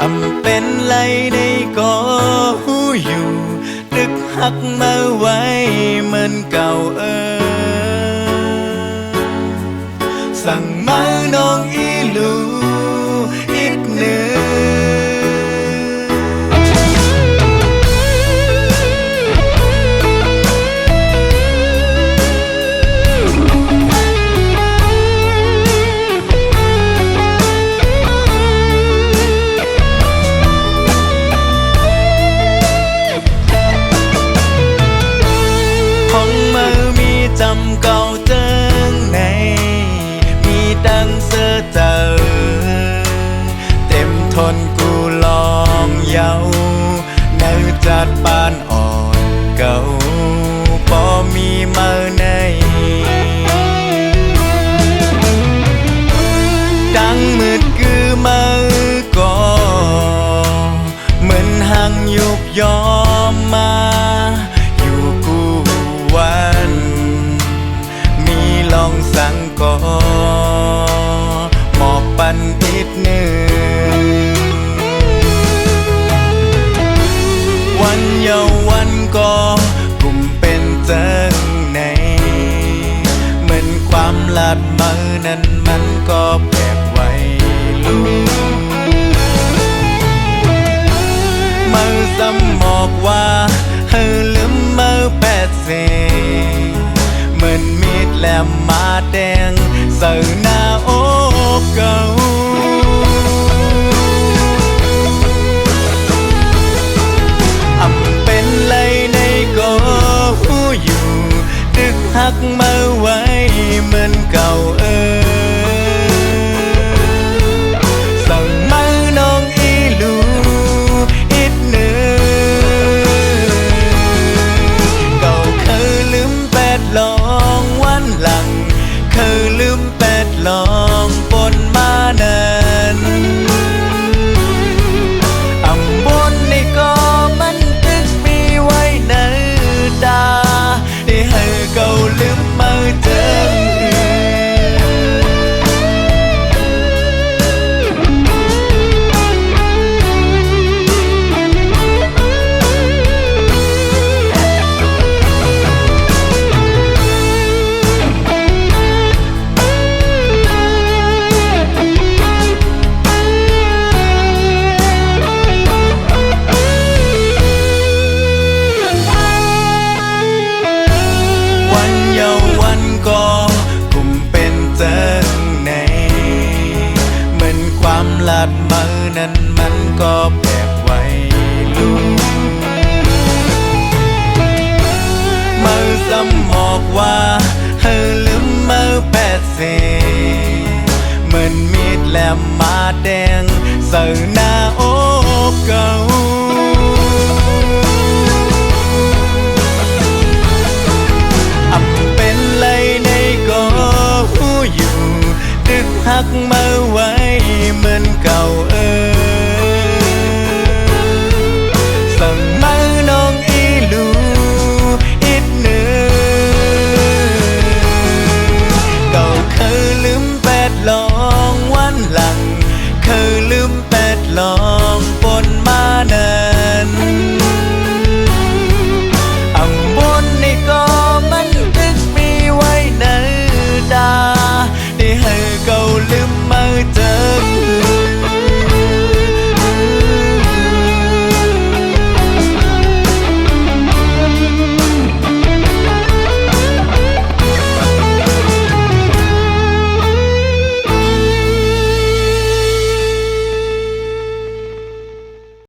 อำเป็นไรในก็หูอยู่ดึกหักมาไว้เหมือนเก่าสั่งมาน้องอีลูอีกหนึ่งจำเก่าเจิงในมีดังเสือเจอเต็มทนกูลองเยาในจัดปานอ่อนเก่าพอมีมาในดังมืดคือมือก่อเหมือนหังยุบยอมมาอยู่กูวันลองสั่งก่อหมอกปันอีกหนึ่งวันเยาวันก็กลุ่มเป็นเจิงในเหมือนความลาดมือนั้นมันก็แบบไว้ลูมือซ้ำหมอกว่าเฮ้ลืมมือแปดเซเหมือนมีดแหลมมาแดงใส่หน้าอกเก่าอำเป็นไรในก็หูอยู่ดึกหักมาไว้เหมือนเก่าสั่งมาน้องอีลูอีกหนึ่งเก่าเคยลืมแปดลองวันหลังเคยลืมแปดลองปนมานั้นอำบนนี่ก็มันตึกมีไว้ในตาได้ให้เก่าลืมมาเจอก็กุมเป็นเจิงในเหมือนความลาดมือนั้นมันก็แบบไว้ลูมือซ้ำหมอกว่าเฮ้ลืมมือแปดเซเหมือนมีดแหลมมาแดงใส่หน้าอกเก่าหักมาไว้เหมือนเก่าสั่งมาน้องอีลูอีกหนึ่งเก่าเคยลืมแปดลองวันหลังเคยลืมแปดลอง